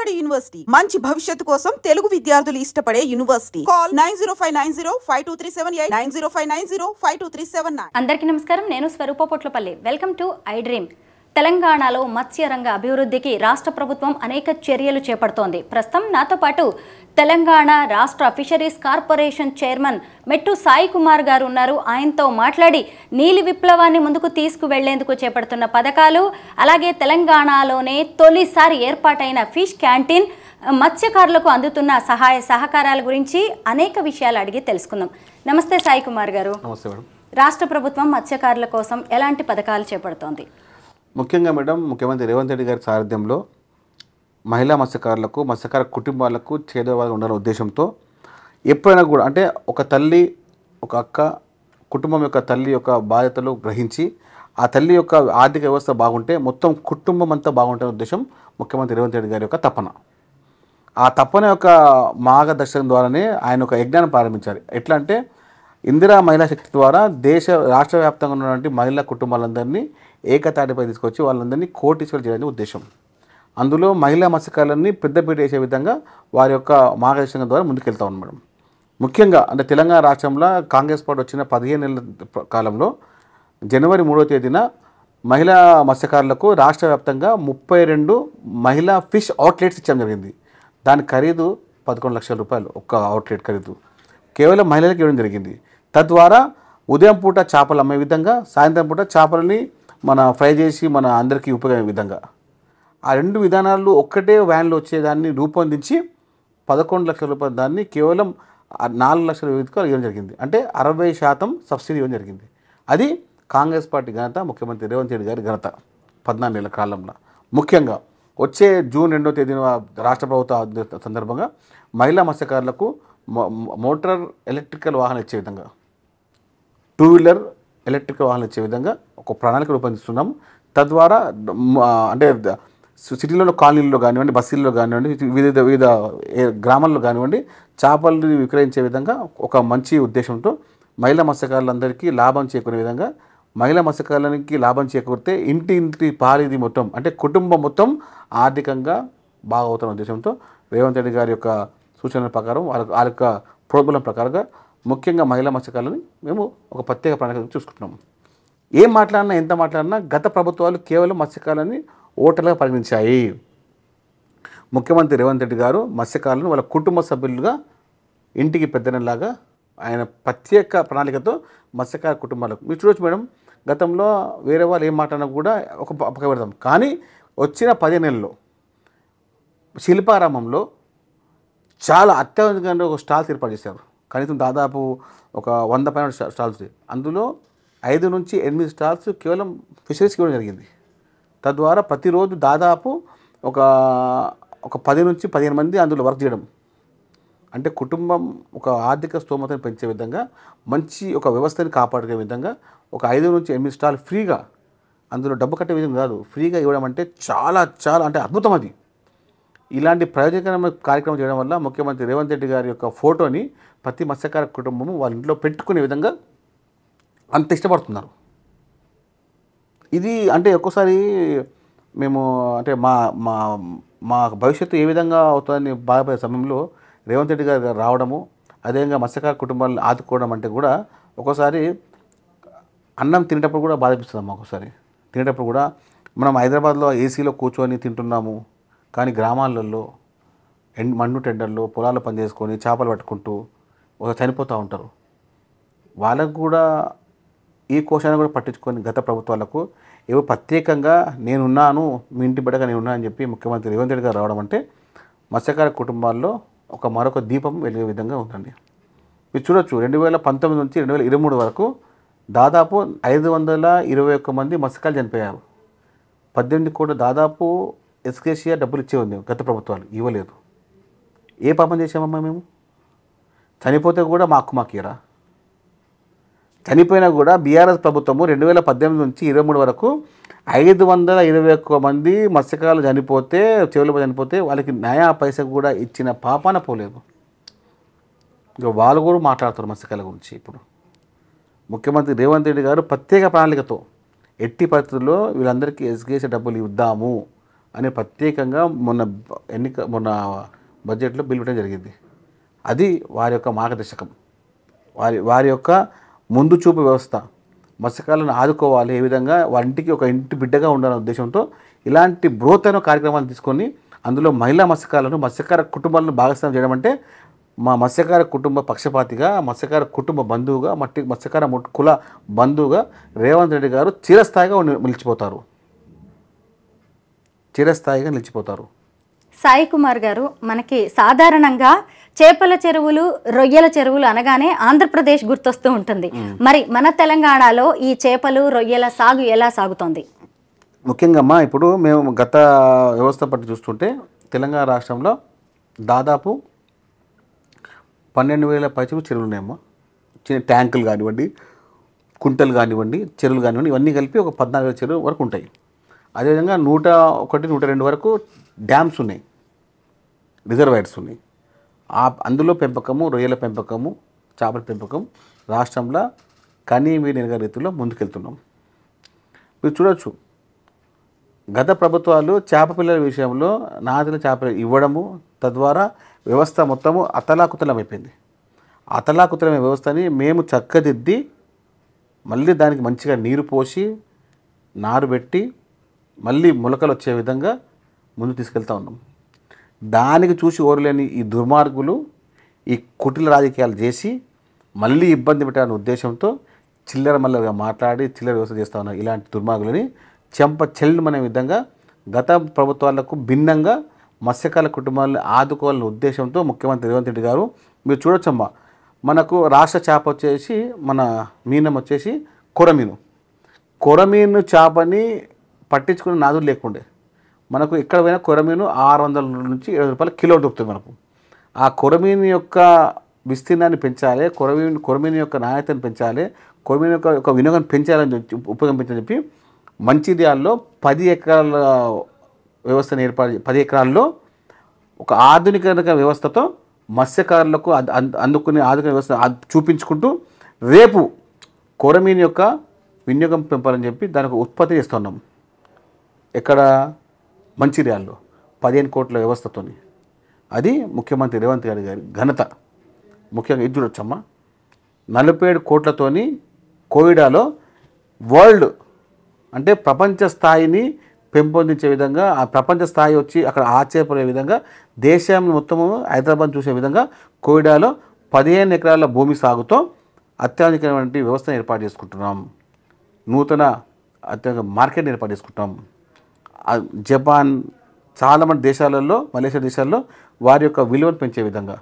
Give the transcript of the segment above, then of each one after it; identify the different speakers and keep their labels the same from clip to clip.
Speaker 1: Vijayawada university మంచి భవిష్యత్తు కోసం తెలుగు విద్యార్థులు ఇష్టపడే యూనివర్సిటీ. కాల్ 9059052378 9059052379.
Speaker 2: అందరికీ నమస్కారం. నేను Swaroopa Potlapalli. Welcome to I Dream. తెలంగాణలో మత్స్యరంగ అభివృద్ధికి రాష్ట్ర ప్రభుత్వం అనేక చర్యలు చేపడుతోంది. ప్రస్తుతం నాతో పాటు తెలంగాణ రాష్ట్ర ఫిషరీస్ కార్పొరేషన్ చైర్మన్ మెట్టు సాయి కుమార్ గారు ఉన్నారు. ఆయనతో మాట్లాడి నీలి విప్లవాన్ని ముందుకు తీసుకువెళ్లేందుకు చేపడుతున్న పథకాలు, అలాగే తెలంగాణలోనే తొలిసారి ఏర్పాటైన ఫిష్ క్యాంటీన్, మత్స్యకారులకు అందుతున్న సహాయ సహకారాల గురించి అనేక విషయాలు అడిగి తెలుసుకుందాం. నమస్తే సాయి కుమార్ గారు.
Speaker 3: నమస్తే మేడం.
Speaker 2: రాష్ట్ర ప్రభుత్వం మత్స్యకారుల కోసం ఎలాంటి పథకాలు చేపడుతోంది?
Speaker 3: ముఖ్యంగా మేడం, ముఖ్యమంత్రి రేవంత్ రెడ్డి గారి సారథ్యంలో మహిళా మత్స్యకారులకు, మత్స్యకార కుటుంబాలకు చేదోవాగా ఉండాలనే ఉద్దేశంతో ఎప్పుడైనా కూడా అంటే ఒక తల్లి, ఒక అక్క, కుటుంబం యొక్క తల్లి యొక్క బాధ్యతలు గ్రహించి ఆ తల్లి యొక్క ఆర్థిక వ్యవస్థ బాగుంటే మొత్తం కుటుంబం అంతా బాగుంటుందనే ఉద్దేశం ముఖ్యమంత్రి రేవంత్ రెడ్డి గారి యొక్క తపన. ఆ తపన యొక్క మార్గదర్శనం ద్వారానే ఆయన ఒక యజ్ఞాన్ని ప్రారంభించారు. ఎట్లా అంటే ఇందిరా మహిళా శక్తి ద్వారా రాష్ట్ర వ్యాప్తంగా ఉన్నటువంటి మహిళా కుటుంబాలందరినీ ఏకతాటిపై తీసుకొచ్చి వాళ్ళందరినీ కోటీశ్వరులు చేయడానికి ఉద్దేశం. అందులో మహిళా మత్స్యకారులని పెద్దపీట వేసే విధంగా వారి యొక్క మార్గదర్శనం ద్వారా ముందుకెళ్తా ఉన్నాం మేడం. ముఖ్యంగా అంటే తెలంగాణ రాష్ట్రంలో కాంగ్రెస్ పార్టీ వచ్చిన 15 నెలల కాలంలో జనవరి 3వ తేదీన మహిళా మత్స్యకారులకు రాష్ట్ర వ్యాప్తంగా 32 మహిళా ఫిష్ అవుట్లెట్స్ ఇచ్చడం జరిగింది. దాని ఖరీదు 11 లక్షల రూపాయలు. ఒక్క అవుట్లెట్ ఖరీదు కేవలం మహిళలకు ఇవ్వడం జరిగింది. తద్వారా ఉదయం పూట చేపలు అమ్మే విధంగా, సాయంత్రం పూట చేపలని మన ఫ్రై చేసి మన అందరికీ ఉపయోగపడే విధంగా ఆ రెండు విధానాలు ఒక్కటే వ్యాన్లో వచ్చేదాన్ని రూపొందించి 11 లక్షల రూపాయల దాన్ని కేవలం 4 లక్షల విధికి ఇవ్వడం జరిగింది. అంటే 60% సబ్సిడీ ఇవ్వడం జరిగింది. అది కాంగ్రెస్ పార్టీ ఘనత, ముఖ్యమంత్రి రేవంత్ రెడ్డి గారి ఘనత 14 నెలల కాలంలో. ముఖ్యంగా వచ్చే జూన్ 2వ తేదీన రాష్ట్ర ప్రభుత్వ సందర్భంగా మహిళా మత్స్యకారులకు మోటార్ ఎలక్ట్రికల్ వాహనం ఇచ్చే విధంగా, 2 వీలర్ ఎలక్ట్రికల్ వాహనం ఇచ్చే విధంగా ఒక ప్రణాళిక రూపొందిస్తున్నాము. తద్వారా అంటే సిటీలలో, కాలనీల్లో కానివ్వండి, బస్సుల్లో కానివ్వండి, వివిధ గ్రామాల్లో కానివ్వండి చేపలు విక్రయించే విధంగా ఒక మంచి ఉద్దేశంతో మహిళా మత్స్యకారులందరికీ లాభం చేకూరే విధంగా, మహిళా మత్స్యకారులకి లాభం చేకూరితే ఇంటి పాలిది మొత్తం అంటే కుటుంబం మొత్తం ఆర్థికంగా బాగవుతున్న ఉద్దేశంతో రేవంత్ రెడ్డి గారి యొక్క సూచనల ప్రకారం వాళ్ళ యొక్క ప్రోద్బలం ప్రకారంగా ముఖ్యంగా మహిళా మత్స్యకారులని మేము ఒక ప్రత్యేక ప్రణాళిక చూసుకుంటున్నాము. ఏం మాట్లాడినా, ఎంత మాట్లాడినా గత ప్రభుత్వాలు కేవలం మత్స్యకారులని ఓటర్లుగా పరిగణించాయి. ముఖ్యమంత్రి రేవంత్ రెడ్డి గారు మత్స్యకారులను వాళ్ళ కుటుంబ సభ్యులుగా ఇంటికి పెద్దనలాగా ఆయన ప్రత్యేక ప్రణాళికతో మత్స్యకార కుటుంబాలకు మీరు చూడొచ్చు మేడం. గతంలో వేరే వాళ్ళు ఏం మాట్లాడినా కూడా ఒక పక్క పెడతాం. కానీ వచ్చిన 10 నెలల్లో శిల్పారామంలో చాలా అత్యాధునికంగా ఒక స్టాల్స్ ఏర్పాటు చేశారు. కనీసం దాదాపు ఒక 100 పైన స్టాల్స్. అందులో 5 నుంచి 8 స్టాల్స్ కేవలం ఫిషరీస్కి ఇవ్వడం జరిగింది. తద్వారా ప్రతిరోజు దాదాపు ఒక 10 నుంచి 15 మంది అందులో వర్క్ చేయడం అంటే కుటుంబం ఒక ఆర్థిక స్తోమతను పెంచే విధంగా, మంచి ఒక వ్యవస్థని కాపాడుకునే విధంగా ఒక 5 నుంచి 8 స్టాల్ ఫ్రీగా, అందులో డబ్బు కట్టే విధంగా కాదు, ఫ్రీగా ఇవ్వడం అంటే చాలా చాలా అంటే అద్భుతం. అది ఇలాంటి ప్రయోజనకరమైన కార్యక్రమం చేయడం వల్ల ముఖ్యమంత్రి రేవంత్ రెడ్డి గారి యొక్క ఫోటోని ప్రతి మత్స్యకార కుటుంబము వాళ్ళ ఇంట్లో పెట్టుకునే విధంగా అంత ఇష్టపడుతున్నారు. ఇది అంటే ఒక్కోసారి మేము అంటే మా భవిష్యత్తు ఏ విధంగా అవుతుందని బాధపడే సమయంలో రేవంత్ రెడ్డి గారు రావడము, అదేవిధంగా మత్స్యకార కుటుంబాలను ఆదుకోవడం అంటే కూడా ఒక్కోసారి అన్నం తినేటప్పుడు కూడా బాధపిస్తుంది. ఒక్కోసారి తినేటప్పుడు కూడా మనం హైదరాబాద్లో ఏసీలో కూర్చొని తింటున్నాము, కానీ గ్రామాలలో మండు టెండర్లో పొలాలు పనిచేసుకొని చేపలు పట్టుకుంటూ ఒక చనిపోతూ ఉంటారు. వాళ్ళకు కూడా ఈ కోశాన్ని కూడా పట్టించుకొని గత ప్రభుత్వాలకు ఏవో ప్రత్యేకంగా నేనున్నాను, మీ ఇంటి బిడ్డగా నేనున్నా అని చెప్పి ముఖ్యమంత్రి రేవంత్ రెడ్డి గారు రావడం అంటే మత్స్యకార కుటుంబాల్లో మరొక దీపం వెలిగే విధంగా ఉందండి. మీరు చూడొచ్చు 2019 నుంచి 2023 వరకు దాదాపు 521 మంది మత్స్యకారులు చనిపోయారు. 18 కోట్ల దాదాపు ఎస్కేషియా డబ్బులు ఇచ్చే ఉంది. గత ప్రభుత్వాలు ఇవ్వలేదు. ఏ పాపం చేసామమ్మా మేము? చనిపోతే కూడా మాకిరా. చనిపోయినా కూడా బీఆర్ఎస్ ప్రభుత్వము 2018 నుంచి 23 వరకు 521 మంది మత్స్యకారులు చనిపోతే, చెవులు చనిపోతే వాళ్ళకి న్యాయ పైసా కూడా ఇచ్చిన పాపాన పోలేదు. ఇక వాళ్ళు కూడా మాట్లాడుతారు మత్స్యకారుల గురించి. ఇప్పుడు ముఖ్యమంత్రి రేవంత్ రెడ్డి గారు ప్రత్యేక ప్రణాళికతో ఎట్టి పరిస్థితుల్లో వీళ్ళందరికీ ఎస్కేసీ డబ్బులు ఇద్దాము, అని ప్రత్యేకంగా మొన్న బడ్జెట్లో బిల్ పెట్టడం జరిగింది. అది వారి యొక్క మార్గదర్శకం, వారి యొక్క ముందు చూపు వ్యవస్థ. మత్స్యకారులను ఆదుకోవాలి, ఏ విధంగా వారి ఇంటికి ఒక ఇంటి బిడ్డగా ఉండాలనే ఉద్దేశంతో ఇలాంటి బృహత్తైన కార్యక్రమాలు తీసుకొని అందులో మహిళా మత్స్యకార కుటుంబాలను భాగస్వామ్యం చేయడం అంటే మా మత్స్యకార కుటుంబ పక్షపాతిగా, మత్స్యకార కుటుంబ బంధువుగా, మత్స్యకార కుల బంధువుగా రేవంత్ రెడ్డి గారు చిరస్థాయిగా నిలిచిపోతారు.
Speaker 2: సాయి కుమార్ గారు, మనకి సాధారణంగా చేపల చెరువులు, రొయ్యల చెరువులు అనగానే ఆంధ్రప్రదేశ్ గుర్తొస్తూ ఉంటుంది. మరి మన తెలంగాణలో ఈ చేపలు, రొయ్యల సాగు ఎలా సాగుతోంది?
Speaker 3: ముఖ్యంగా అమ్మా, ఇప్పుడు మేము గత వ్యవస్థ పట్టి చూస్తుంటే తెలంగాణ రాష్ట్రంలో దాదాపు 12,000 పైచలు చెరువులు ఉన్నాయమ్మా. చిన్న ట్యాంకులు కానివ్వండి, కుంటలు కానివ్వండి, చెరువులు కానివ్వండి, ఇవన్నీ కలిపి ఒక 14,000 చెరువులు వరకు ఉంటాయి. అదేవిధంగా 101-102 వరకు డ్యామ్స్ ఉన్నాయి, రిజర్వాయర్స్ ఉన్నాయి. అందులో పెంపకము, రొయ్యల పెంపకము, చేపల పెంపకం రాష్ట్రంలో కనీవిని రీతిలో ముందుకెళ్తున్నాం. మీరు చూడొచ్చు, గత ప్రభుత్వాలు చేప పిల్లల విషయంలో నాదిల చేపలు ఇవ్వడము, తద్వారా వ్యవస్థ మొత్తము అతలాకుతలమైపోయింది. అతలాకుతలమైన వ్యవస్థని మేము చక్కదిద్ది మళ్ళీ దానికి మంచిగా నీరు పోసి నారు పెట్టి మళ్ళీ మొలకలు వచ్చే విధంగా ముందు తీసుకెళ్తా ఉన్నాం. దానికి చూసి ఓరలేని ఈ దుర్మార్గులు ఈ కుటిల రాజకీయాలు చేసి మళ్ళీ ఇబ్బంది పెట్టాలనే ఉద్దేశంతో చిల్లర మల్లగా మాట్లాడి చిల్లర వ్యవస్థ చేస్తూ ఉన్నారు. ఇలాంటి దుర్మార్గులని చెల్లమనే విధంగా గత ప్రభుత్వాలకు భిన్నంగా మత్స్యకారుల కుటుంబాలను ఆదుకోవాలనే ఉద్దేశంతో ముఖ్యమంత్రి రేవంత్ రెడ్డి గారు, మీరు చూడొచ్చమ్మా, మనకు రాష్ట్ర చేప వచ్చేసి మన మీనం వచ్చేసి కొరమీను చేపని పట్టించుకునే నాదులు లేకుండే. మనకు ఎక్కడ పోయినా కొరమీను 600 నుంచి 700 రూపాయలు కిలో దొరుకుతుంది మనకు. ఆ కొరమీను యొక్క విస్తీర్ణాన్ని పెంచాలి, కొరమీను యొక్క నాణ్యతను పెంచాలి, కొరమీను యొక్క వినియోగాన్ని పెంచాలని ఉపయోగించాలని చెప్పి మంచిర్యాలలో 10 ఎకరాల వ్యవస్థను 10 ఎకరాల్లో ఒక ఆధునిక వ్యవస్థతో మత్స్యకారులకు అందుకునే ఆధునిక వ్యవస్థ చూపించుకుంటూ రేపు కొరమీను యొక్క వినియోగం పెంపాలని చెప్పి దానికి ఉత్పత్తి చేస్తున్నాం. ఎక్కడ? మంచిర్యాలలో 15 కోట్ల వ్యవస్థతో. అది ముఖ్యమంత్రి రేవంత్ గారి ఘనత. ముఖ్యంగా ఇది చూడొచ్చమ్మా, 47 కోట్లతోని కోవిడాలో వరల్డ్ అంటే ప్రపంచ స్థాయిని పెంపొందించే విధంగా, ఆ ప్రపంచ స్థాయి వచ్చి అక్కడ ఆశ్చర్యపడే విధంగా దేశం మొత్తము హైదరాబాద్ చూసే విధంగా కోవిడాలో 15 ఎకరాల భూమి సాగుతో అత్యాధునికమైన వ్యవస్థను ఏర్పాటు చేసుకుంటున్నాం. నూతన అత్యంత మార్కెట్ని ఏర్పాటు చేసుకుంటున్నాం. జపాన్ చాలామంది దేశాలలో, మలేషియా దేశాల్లో వారి యొక్క విలువను పెంచే విధంగా,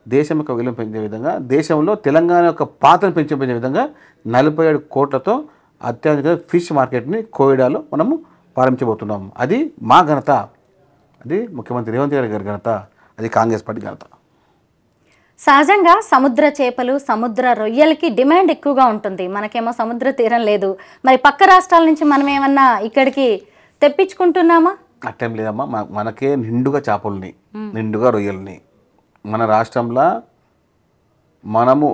Speaker 3: దేశం యొక్క విలువను పెంచే విధంగా, దేశంలో తెలంగాణ యొక్క పాత్రను పెంచే విధంగా 47 కోట్లతో అత్యాధునిక ఫిష్ మార్కెట్ని కోవిడాలో మనము ప్రారంభించబోతున్నాం. అది మా ఘనత, అది ముఖ్యమంత్రి రేవంత్ గారి ఘనత, అది కాంగ్రెస్ పార్టీ ఘనత.
Speaker 2: సహజంగా సముద్ర చేపలు, సముద్ర రొయ్యలకి డిమాండ్ ఎక్కువగా ఉంటుంది. మనకేమో సముద్ర తీరం లేదు. మరి పక్క రాష్ట్రాల నుంచి మనం ఏమన్నా ఇక్కడికి తెప్పించుకుంటున్నామా?
Speaker 3: అట్టేం లేదమ్మా, మనకే నిండుగా చేపలని, నిండుగా రొయ్యలని మన రాష్ట్రంలో మనము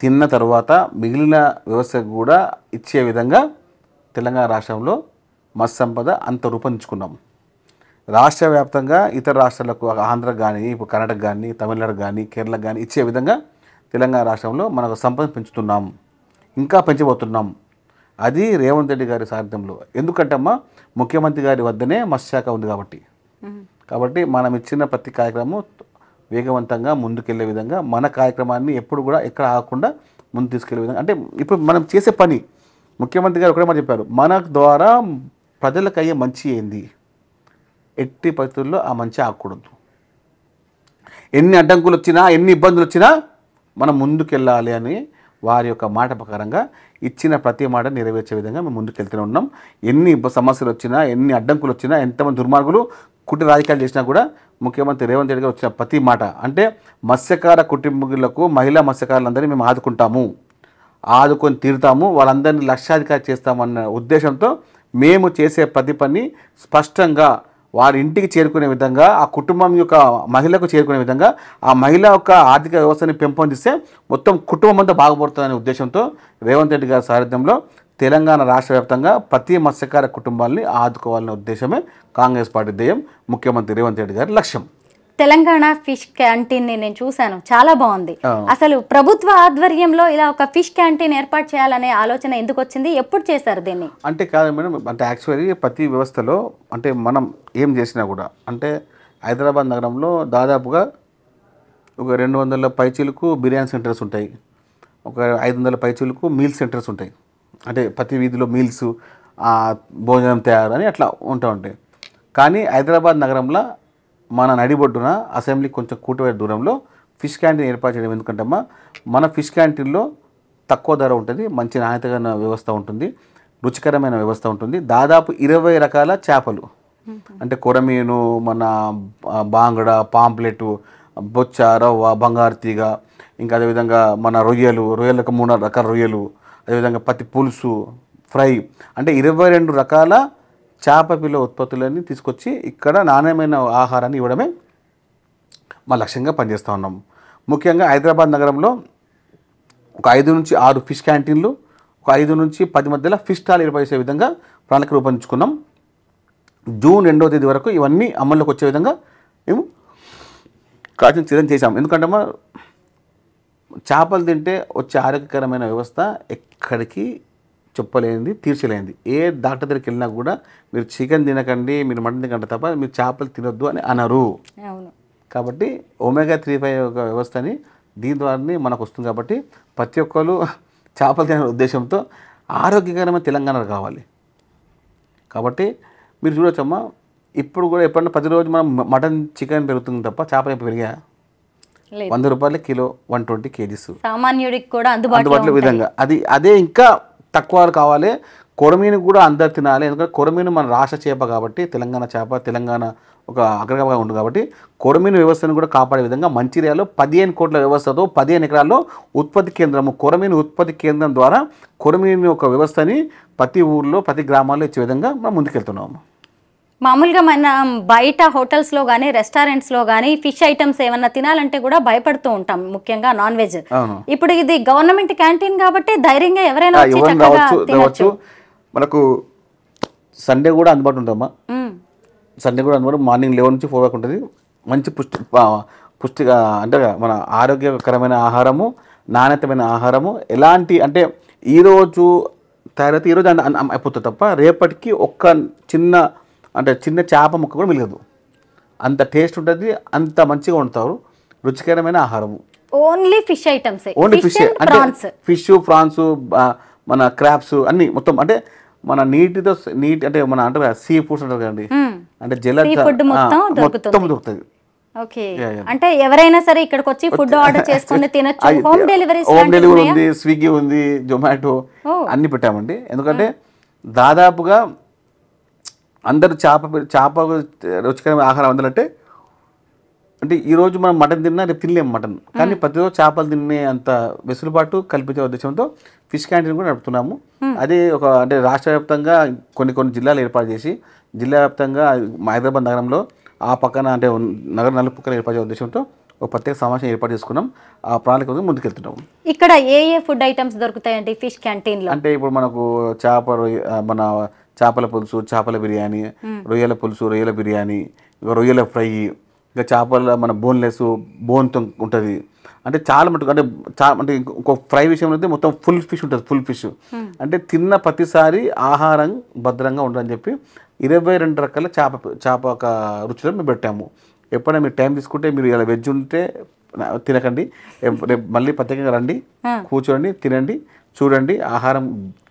Speaker 3: తిన్న తర్వాత మిగిలిన వ్యవస్థకు కూడా ఇచ్చే విధంగా తెలంగాణ రాష్ట్రంలో మత్స్య సంపద అంత రూపొందించుకున్నాం. రాష్ట్ర వ్యాప్తంగా ఇతర రాష్ట్రాలకు, ఆంధ్రకు కానీ, ఇప్పుడు కర్ణాటక కానీ, తమిళనాడు కానీ, కేరళకు కానీ ఇచ్చే విధంగా తెలంగాణ రాష్ట్రంలో మనకు సంపద పెంచుతున్నాం, ఇంకా పెంచబోతున్నాం. అది రేవంత్ రెడ్డి గారి సారథ్యంలో. ఎందుకంటే అమ్మా, ముఖ్యమంత్రి గారి వద్దనే మత్స్యశాఖ ఉంది కాబట్టి మనం ఇచ్చిన ప్రతి కార్యక్రమం వేగవంతంగా ముందుకెళ్లే విధంగా, మన కార్యక్రమాన్ని ఎప్పుడు కూడా ఎక్కడ ఆగకుండా ముందు తీసుకెళ్లే విధంగా, అంటే ఇప్పుడు మనం చేసే పని ముఖ్యమంత్రి గారు ఒకటే మాట చెప్పారు, మన ద్వారా ప్రజలకు అయ్యే మంచి ఏంది, ఎట్టి పరిస్థితుల్లో ఆ మంచి ఆగకూడదు. ఎన్ని అడ్డంకులు వచ్చినా, ఎన్ని ఇబ్బందులు వచ్చినా మనం ముందుకెళ్ళాలి అని వారి యొక్క మాట ప్రకారంగా ఇచ్చిన ప్రతి మాట నెరవేర్చే విధంగా మేము ముందుకెళ్తూనే ఉన్నాం. ఎన్ని సమస్యలు వచ్చినా, ఎన్ని అడ్డంకులు వచ్చినా, ఎంతమంది దుర్మార్గులు కుట్ర రాజకీయాలు చేసినా కూడా ముఖ్యమంత్రి రేవంత్ రెడ్డి గారు వచ్చిన ప్రతి మాట అంటే మత్స్యకార కుటుంబీకులకు, మహిళా మత్స్యకారులందరినీ మేము ఆదుకొని తీరుతాము, వాళ్ళందరినీ లక్షాధికారి చేస్తామన్న ఉద్దేశంతో మేము చేసే ప్రతి పని స్పష్టంగా వారి ఇంటికి చేరుకునే విధంగా, ఆ కుటుంబం యొక్క మహిళకు చేరుకునే విధంగా, ఆ మహిళ యొక్క ఆర్థిక వ్యవస్థని పెంపొందిస్తే మొత్తం కుటుంబం అంతా బాగుపడుతుందనే ఉద్దేశంతో రేవంత్ రెడ్డి గారి సారథ్యంలో తెలంగాణ రాష్ట్ర వ్యాప్తంగా ప్రతి మత్స్యకార కుటుంబాలని ఆదుకోవాలనే ఉద్దేశమే కాంగ్రెస్ పార్టీ ధ్యేయం, ముఖ్యమంత్రి రేవంత్ రెడ్డి గారి లక్ష్యం.
Speaker 2: తెలంగాణ ఫిష్ క్యాంటీన్ ని నేను చూశాను, చాలా బాగుంది. అసలు ప్రభుత్వ ఆధ్వర్యంలో ఇలా ఒక ఫిష్ క్యాంటీన్ ఏర్పాటు చేయాలనే ఆలోచన ఎందుకు వచ్చింది, ఎప్పుడు చేశారు దీన్ని?
Speaker 3: అంటే కాదు మేడం, అంటే యాక్చువల్లీ ప్రతి వ్యవస్థలో అంటే మనం ఏం చేసినా కూడా అంటే హైదరాబాద్ నగరంలో దాదాపుగా ఒక 200 పైచీలకు బిర్యానీ సెంటర్స్ ఉంటాయి, ఒక 500 పైచీలకు మీల్ సెంటర్స్ ఉంటాయి. అంటే ప్రతి వీధిలో మీల్స్, భోజనం తయారు అని అట్లా ఉంటాయి. కానీ హైదరాబాద్ నగరంలో మన నడిబొడ్డున అసెంబ్లీ కొంచెం కూటవేరు దూరంలో ఫిష్ క్యాంటీన్ ఏర్పాటు చేయడం ఎందుకంటమ్మా, మన ఫిష్ క్యాంటీన్లో తక్కువ ధర ఉంటుంది, మంచి నాణ్యతమైన వ్యవస్థ ఉంటుంది, రుచికరమైన వ్యవస్థ ఉంటుంది. దాదాపు 20 రకాల చేపలు అంటే కొరమీను, మన బాంగడ, పాంప్లెట్, బొచ్చ, రవ్వ, బంగారు తీగ, ఇంకా అదేవిధంగా మన రొయ్యలకు 3 రకాల రొయ్యలు, అదేవిధంగా పత్తి పులుసు, ఫ్రై, అంటే 22 రకాల చేప పిల్ల ఉత్పత్తులన్నీ తీసుకొచ్చి ఇక్కడ నాణ్యమైన ఆహారాన్ని ఇవ్వడమే మా లక్ష్యంగా పనిచేస్తూ ఉన్నాము. ముఖ్యంగా హైదరాబాద్ నగరంలో ఒక 5 నుంచి 6 ఫిష్ క్యాంటీన్లు, ఒక 5 నుంచి 10 మధ్యలో ఫిష్ స్టాల్ ఏర్పాటు చేసే విధంగా ప్రణాళిక రూపొందించుకున్నాం. జూన్ 2వ తేదీ వరకు ఇవన్నీ అమల్లోకి వచ్చే విధంగా మేము కార్యక్రమం చేసాం. ఎందుకంటే చేపలు తింటే వచ్చే ఆరోగ్యకరమైన వ్యవస్థ ఎక్కడికి చెప్పలేనిది, తీర్చలేనిది. ఏ డాక్టర్ దగ్గరికి వెళ్ళినా కూడా మీరు చికెన్ తినకండి, మీరు మటన్ తినకండి తప్ప మీరు చేపలు తినొద్దు అని అనరు. కాబట్టి omega-3 ఒక వ్యవస్థని దీని ద్వారానే మనకు వస్తుంది. కాబట్టి ప్రతి ఒక్కరు చేపలు తినే ఉద్దేశంతో ఆరోగ్యకరమైన తెలంగాణ కావాలి. కాబట్టి మీరు చూడొచ్చమ్మా, ఇప్పుడు కూడా ఎప్పుడన్నా ప్రతిరోజు మనం మటన్, చికెన్ పెరుగుతుంది తప్ప చేపలు పెరిగా 100 రూపాయల కిలో, 120 కేజీస్
Speaker 2: సామాన్యుడికి కూడా అందుబాటులో
Speaker 3: విధంగా. అదే ఇంకా తక్కువ కావాలి. కొరమీను కూడా అందరు తినాలి, ఎందుకంటే కొరమీను మన రాష్ట్ర చేప కాబట్టి, తెలంగాణ చేప, తెలంగాణ ఒక అగ్రగా ఉంది కాబట్టి కొరమీను వ్యవస్థను కూడా కాపాడే విధంగా మంచిర్యాలలో 15 కోట్ల వ్యవస్థతో 15 ఎకరాల్లో ఉత్పత్తి కేంద్రము, కొరమీను ఉత్పత్తి కేంద్రం ద్వారా కొరమీను ఒక వ్యవస్థని ప్రతి ఊర్లో, ప్రతి గ్రామాల్లో ఇచ్చే విధంగా మనం ముందుకెళ్తున్నాము.
Speaker 2: మామూలుగా మనం బయట హోటల్స్లో కానీ రెస్టారెంట్స్లో కానీ ఫిష్ ఐటమ్స్ ఏమన్నా తినాలంటే కూడా భయపడుతూ ఉంటాం, ముఖ్యంగా నాన్ వెజ్. ఇప్పుడు ఇది గవర్నమెంట్ క్యాంటీన్ కాబట్టి ధైర్యంగా ఎవరైనా
Speaker 3: రావచ్చు. మనకు సండే కూడా అందుబాటు ఉంటుందమ్మా. సండే కూడా అందుబాటు మార్నింగ్ 11 నుంచి 4 వరకు ఉంటుంది. మంచి పుష్టిగా అంటే మన ఆరోగ్యకరమైన ఆహారము, నాణ్యతమైన ఆహారము. ఎలాంటి అంటే ఈరోజు తయారైతే ఈరోజు అయిపోతుంది తప్ప రేపటికి ఒక్క చిన్న చేప ముక్క కూడా మిగలదు. అంత టేస్ట్ ఉంటుంది, అంత మంచిగా వండుతారు, రుచికరమైన ఆహారము.
Speaker 2: Only fish items,
Speaker 3: only fish అంటే ఫిష్, ప్రాన్స్, మన క్రాబ్స్ అన్ని మొత్తం అంటే మన నీటితో అంటే మన అంటే సీ ఫుడ్స్ అంటారు కదండి, అంటే జల మొత్తం దొరుకుతుంది.
Speaker 2: ఓకే, అంటే ఎవరైనా సరే ఇక్కడికి వచ్చి ఫుడ్ ఆర్డర్ చేసుకొని తినొచ్చు. హోమ్ డెలివరీ
Speaker 3: ఉంది, స్విగ్గీ ఉంది, జొమాటో అన్ని పెట్టామండి. ఎందుకంటే దాదాపుగా అందరు చేప రుచికరమైన ఆహారం అందాలంటే అంటే ఈరోజు మనం మటన్ తిన్నా రేపు తినలేము మటన్, కానీ ప్రతిరోజు చేపలు తినే అంత వెసులుబాటు కల్పించే ఉద్దేశంతో ఫిష్ క్యాంటీన్ కూడా నడుపుతున్నాము. అదే అంటే రాష్ట్ర వ్యాప్తంగా కొన్ని జిల్లాలు ఏర్పాటు చేసి జిల్లా వ్యాప్తంగా హైదరాబాద్ నగరంలో ఆ పక్కన అంటే నగర నలుపక్కన ఏర్పాటు చేసే ఉద్దేశంతో ఒక ప్రత్యేక సమావేశం ఏర్పాటు చేసుకున్నాం. ఆ ప్రణాళిక ముందుకెళ్తున్నాము.
Speaker 2: ఇక్కడ ఏ ఫుడ్ ఐటమ్స్ దొరుకుతాయండి ఫిష్ క్యాంటీన్లో?
Speaker 3: అంటే ఇప్పుడు మనకు మన చేపల పులుసు, చేపల బిర్యానీ, రొయ్యల పులుసు, రొయ్యల బిర్యానీ, రొయ్యల ఫ్రై, ఇంకా చేపల మన బోన్తో ఉంటుంది. అంటే చాలా మటుకు అంటే ఇంకో ఫ్రై విషయంలో అయితే మొత్తం ఫుల్ ఫిష్ ఉంటుంది. ఫుల్ ఫిష్ అంటే తిన్న ప్రతిసారి ఆహారం భద్రంగా ఉండాలని చెప్పి 22 రకాల చేప ఒక రుచులను మేము పెట్టాము. ఎప్పుడైనా మీరు టైం తీసుకుంటే మీరు ఇలా వెజ్ ఉంటే తినకండి, రేపు మళ్ళీ ప్రత్యేకంగా రండి, కూర్చోండి, తినండి, చూడండి. ఆహారం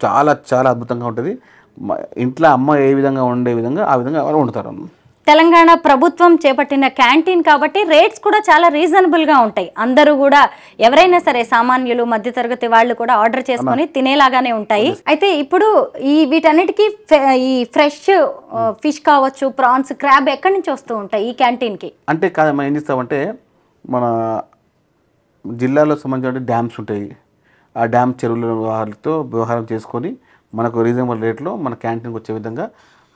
Speaker 3: చాలా చాలా అద్భుతంగా ఉంటుంది. ఇంట్లో అమ్మ ఏ విధంగా ఉండే విధంగా ఆ విధంగా వాళ్ళు వండుతారు.
Speaker 2: తెలంగాణ ప్రభుత్వం చేపట్టిన క్యాంటీన్ కాబట్టి రేట్స్ కూడా చాలా రీజనబుల్గా ఉంటాయి. అందరూ కూడా ఎవరైనా సరే సామాన్యులు, మధ్యతరగతి వాళ్ళు కూడా ఆర్డర్ చేసుకొని తినేలాగానే ఉంటాయి. అయితే ఇప్పుడు వీటన్నిటికీ ఈ ఫ్రెష్ ఫిష్ కావచ్చు, ప్రాన్స్, క్రాబ్ ఎక్కడి నుంచి వస్తూ ఉంటాయి ఈ క్యాంటీన్కి?
Speaker 3: అంటే కాదు, మనం ఏం చేస్తామంటే మన జిల్లాలో సంబంధించిన డ్యామ్స్ ఉంటాయి. ఆ డ్యామ్ చెరువుల వాళ్ళతో వ్యవహారం చేసుకొని మనకు రీజనబుల్ రేట్లో మన క్యాంటీన్కి వచ్చే విధంగా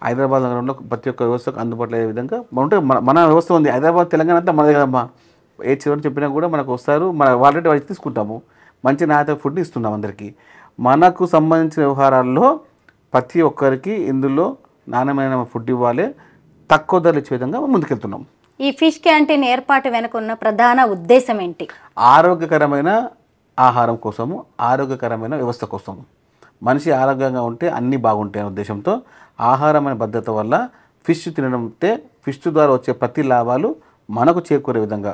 Speaker 3: హైదరాబాద్ నగరంలో ప్రతి ఒక్క వ్యవస్థకు అందుబాటులో అయ్యే విధంగా ఉంటే మన వ్యవస్థ ఉంది. హైదరాబాద్, తెలంగాణ అంతా మనదే కదమ్మా. ఏ చివరి చెప్పినా కూడా మనకు వస్తారు, మన వాళ్ళకి తీసుకుంటాము, మంచి నాణ్యత ఫుడ్ని ఇస్తున్నాం అందరికీ. మనకు సంబంధించిన వ్యవహారాల్లో ప్రతి ఒక్కరికి ఇందులో నాణ్యమైన ఫుడ్ ఇవ్వాలి, తక్కువ ధరలు ఇచ్చే విధంగా ముందుకెళ్తున్నాం.
Speaker 2: ఈ ఫిష్ క్యాంటీన్ ఏర్పాటు వెనుక ఉన్న ప్రధాన ఉద్దేశం ఏంటి?
Speaker 3: ఆరోగ్యకరమైన ఆహారం కోసము, ఆరోగ్యకరమైన వ్యవస్థ కోసము. మనిషి ఆరోగ్యంగా ఉంటే అన్నీ బాగుంటాయి అనే ఉద్దేశంతో ఆహారమైన భద్రత వల్ల ఫిష్ తినడంతో ఫిష్ ద్వారా వచ్చే ప్రతి లాభాలు మనకు చేకూరే విధంగా.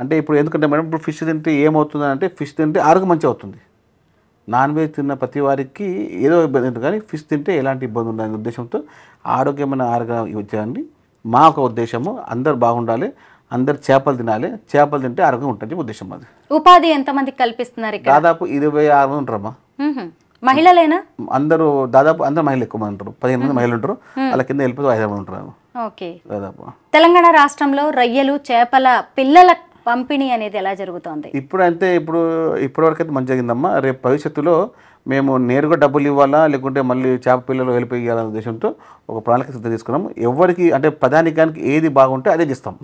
Speaker 3: అంటే ఇప్పుడు ఎందుకంటే మేడం ఇప్పుడు ఫిష్ తింటే ఏమవుతుంది అంటే ఫిష్ తింటే ఆరోగ్యం మంచిగా అవుతుంది. నాన్ వెజ్ తిన్న ప్రతి వారికి ఏదో ఇబ్బంది ఉంటుంది, కానీ ఫిష్ తింటే ఎలాంటి ఇబ్బంది ఉండదనే ఉద్దేశంతో ఆరోగ్యమైన ఆరోగ్యం ఇవ్వండి. మా ఒక ఉద్దేశము అందరు బాగుండాలి, అందరు చేపలు తినాలి, చేపలు తింటే ఆరోగ్యం ఉంటుంది ఉద్దేశం. అది
Speaker 2: ఉపాధి ఎంతమందికి కల్పిస్తున్నారు ఇక్కడ?
Speaker 3: దాదాపు 26 మంది ఉంటారమ్మా.
Speaker 2: మహిళలేనా?
Speaker 3: అందరూ దాదాపు అందరు మహిళలు ఎక్కువ మంది ఉంటారు, 15 మంది మహిళలు ఉంటారు. అలా కింద వెళ్ళిపోతే 5 మంది ఉంటారు
Speaker 2: ఓకే.
Speaker 3: దాదాపు.
Speaker 2: తెలంగాణ రాష్ట్రంలో రొయ్యలు చేపల పిల్లల పంపిణీ అనేది ఎలా జరుగుతోంది?
Speaker 3: ఇప్పటివరకు అయితే మంచి జరిగిందమ్మా. రేపు భవిష్యత్తులో మేము నేరుగా డబ్బులు ఇవ్వాలా లేకుంటే మళ్ళీ చేప పిల్లలు వెళ్ళిపోయాలనే ఉద్దేశంతో ఒక ప్రణాళిక సిద్ధం చేసుకున్నాం. ఎవరికి అంటే ప్రధానికానికి ఏది బాగుంటే అదే చేస్తాం.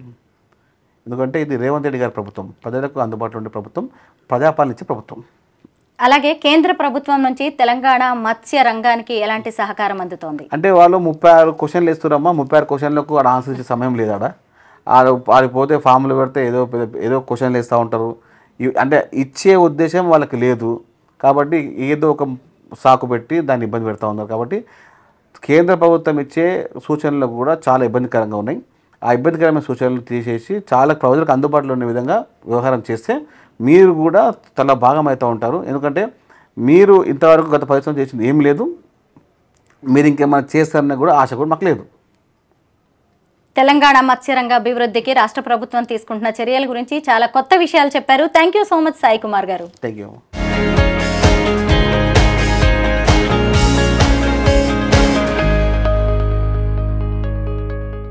Speaker 3: ఎందుకంటే ఇది రేవంత్ రెడ్డి గారి ప్రభుత్వం, ప్రజలకు అందుబాటులో ఉండే ప్రభుత్వం, ప్రజాపాలన ఇచ్చే ప్రభుత్వం.
Speaker 2: అలాగే కేంద్ర ప్రభుత్వం నుంచి తెలంగాణ మత్స్య రంగానికి ఎలాంటి సహకారం అందుతోంది?
Speaker 3: అంటే వాళ్ళు 36 క్వశ్చన్లు వేస్తున్నారమ్మా. 36 క్వశ్చన్లకు ఆడ ఆన్సర్ ఇచ్చే సమయం లేదు. ఆడ పోతే ఫామ్లు పెడితే ఏదో క్వశ్చన్లు వేస్తూ ఉంటారు. అంటే ఇచ్చే ఉద్దేశం వాళ్ళకి లేదు కాబట్టి ఏదో ఒక సాకు పెట్టి దాన్ని ఇబ్బంది పెడతా ఉన్నారు. కాబట్టి కేంద్ర ప్రభుత్వం ఇచ్చే సూచనలు కూడా చాలా ఇబ్బందికరంగా ఉన్నాయి. ఆ ఇబ్బందికరమైన సూచనలు తీసేసి చాలా ప్రజలకు అందుబాటులో ఉండే విధంగా వ్యవహారం చేస్తే మీరు కూడా చాలా భాగం అవుతూ ఉంటారు. ఎందుకంటే మీరు ఇంతవరకు గత 10 సంవత్సరాలు చేసింది ఏం లేదు, మీరు ఇంకేమైనా చేస్తారన్న కూడా ఆశ కూడా మాకు లేదు.
Speaker 2: తెలంగాణ మత్స్యరంగ అభివృద్ధికి రాష్ట్ర ప్రభుత్వం తీసుకుంటున్న చర్యల గురించి చాలా కొత్త విషయాలు చెప్పారు. Thank you so much Sai Kumar గారు.
Speaker 3: Thank you.